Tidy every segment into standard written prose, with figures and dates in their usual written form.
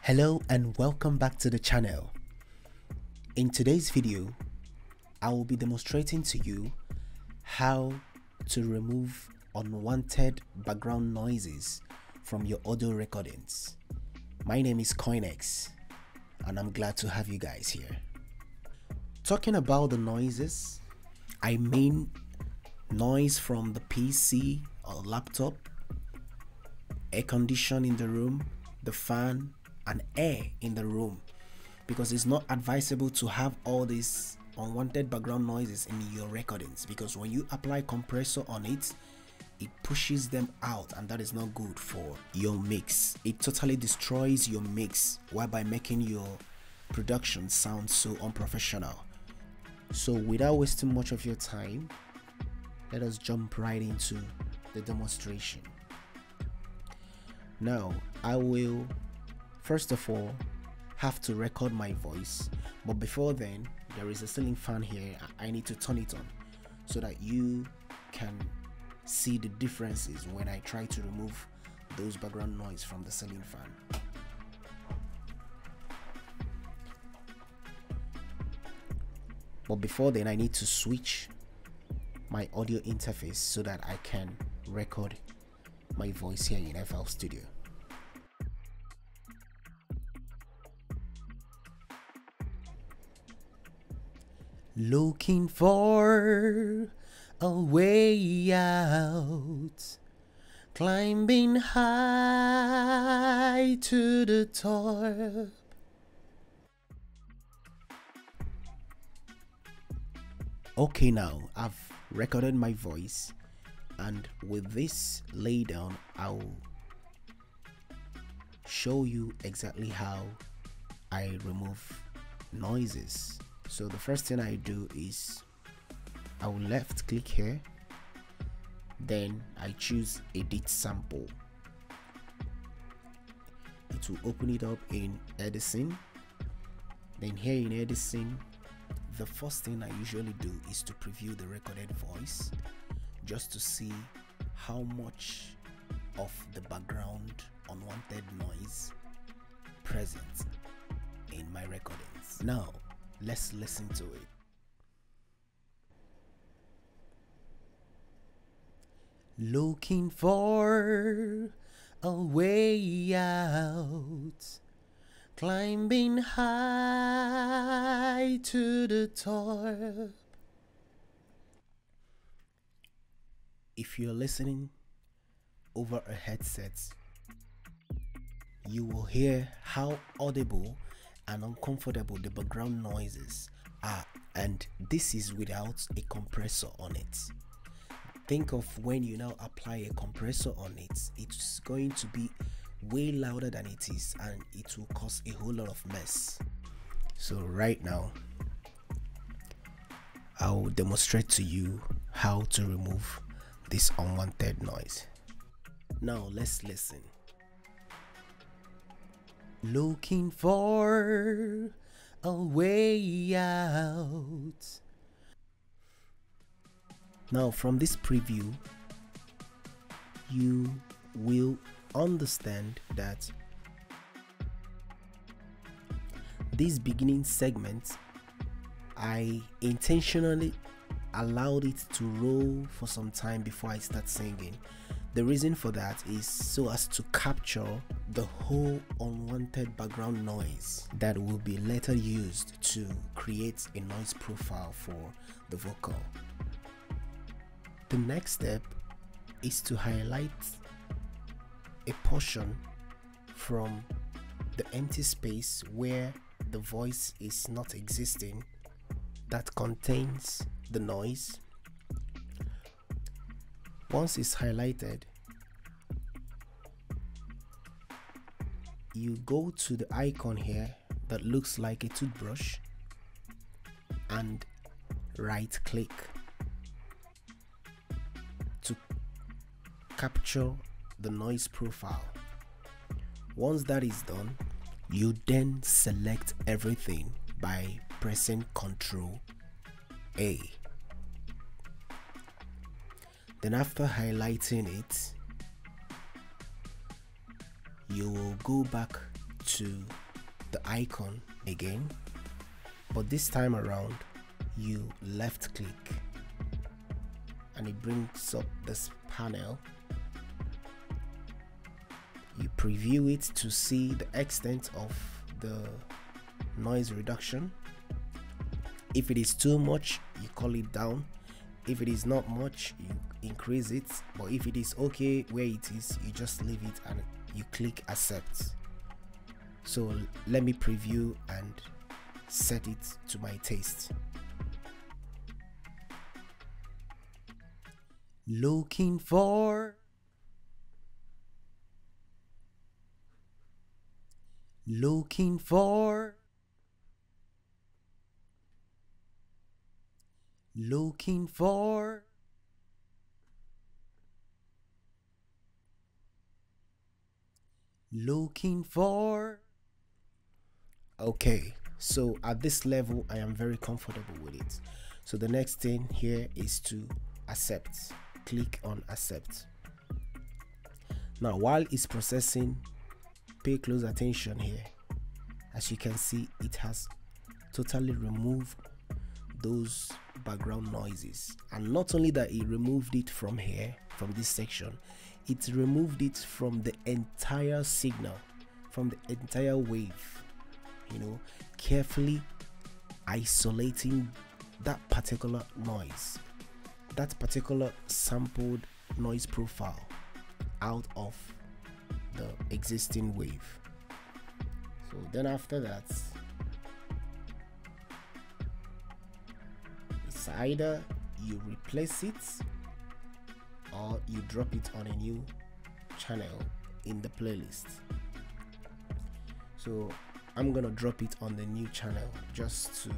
Hello and welcome back to the channel. In today's video, I will be demonstrating to you how to remove unwanted background noises from your audio recordings. My name is Coinex and I'm glad to have you guys here. Talking about the noises, I mean noise from the PC or laptop, air condition in the room, the fan, and air in the room, because it's not advisable to have all these unwanted background noises in your recordings, because when you apply compressor on it, it pushes them out and that is not good for your mix. It totally destroys your mix, whereby making your production sound so unprofessional. So without wasting much of your time, let us jump right into the demonstration. Now I will first of all have to record my voice, but before then there is a ceiling fan here. I need to turn it on so that you can see the differences when I try to remove those background noise from the ceiling fan. But before then I need to switch my audio interface so that I can record my voice here in FL Studio. Looking for a way out, climbing high to the top. Okay, now I've recorded my voice, and with this lay down, I'll show you exactly how I remove noises. So the first thing I do is I will left click here, then I choose edit sample. It will open it up in Edison. Then here in Edison, the first thing I usually do is to preview the recorded voice, just to see how much of the background unwanted noise present in my recordings. Now let's listen to it. Looking for a way out, climbing high to the top. If you're listening over a headset, you will hear how audible and uncomfortable the background noises are, and this is without a compressor on it. Think of when you now apply a compressor on it, it's going to be way louder than it is and it will cause a whole lot of mess. So right now I'll demonstrate to you how to remove this unwanted noise. Now let's listen. Looking for a way out. Now from this preview, you will understand that this beginning segment, I intentionally allowed it to roll for some time before I start singing. The reason for that is so as to capture the whole unwanted background noise that will be later used to create a noise profile for the vocal. The next step is to highlight a portion from the empty space where the voice is not existing that contains the noise. Once it's highlighted, you go to the icon here that looks like a toothbrush and right click to capture the noise profile. Once that is done, you then select everything by pressing Ctrl A. Then after highlighting it, you will go back to the icon again, but this time around you left click and it brings up this panel. You preview it to see the extent of the noise reduction. If it is too much, you call it down. If it is not much, you increase it. But if it is okay where it is, you just leave it and you click accept. So let me preview and set it to my taste. Looking for looking for looking for looking for. Okay, so at this level I am very comfortable with it. So the next thing here is to accept. Click on accept. Now while it's processing, pay close attention here. As you can see, it has totally removed those background noises, and not only that, it removed it from here, from this section, it removed it from the entire signal, from the entire wave, you know, carefully isolating that particular noise, that particular sampled noise profile out of the existing wave. So then after that, it's either you replace it or you drop it on a new channel in the playlist. So I'm gonna drop it on the new channel just to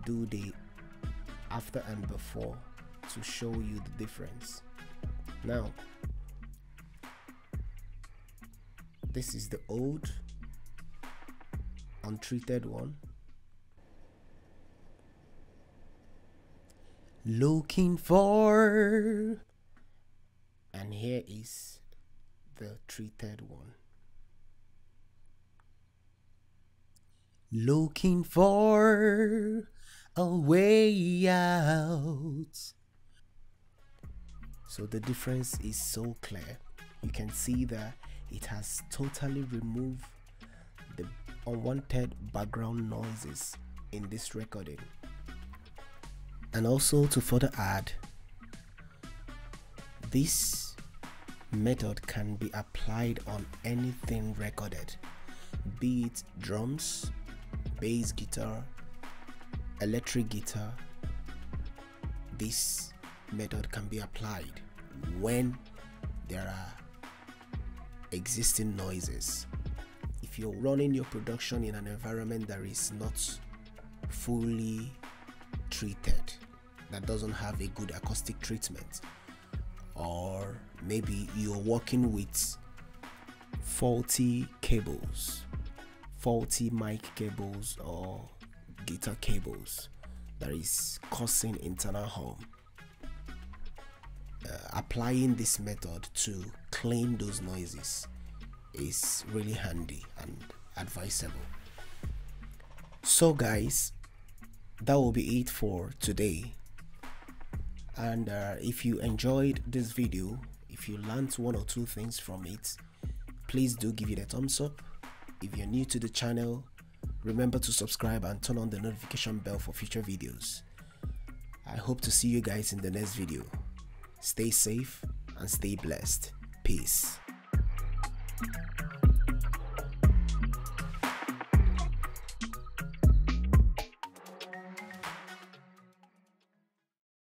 do the after and before to show you the difference. Now this is the old untreated one. Looking for, and here is the treated one. Looking for a way out. So the difference is so clear. You can see that it has totally removed the unwanted background noises in this recording. And also, to further add, this method can be applied on anything recorded, be it drums, bass guitar, electric guitar. This method can be applied when there are existing noises. If you're running your production in an environment that is not fully treated, that doesn't have a good acoustic treatment, or maybe you're working with faulty cables, faulty mic cables or guitar cables that is causing internal hum, applying this method to clean those noises is really handy and advisable. So guys, that will be it for today. And if you enjoyed this video, if you learned one or two things from it, please do give it a thumbs up. If you're new to the channel, remember to subscribe and turn on the notification bell for future videos. I hope to see you guys in the next video. Stay safe and stay blessed. Peace.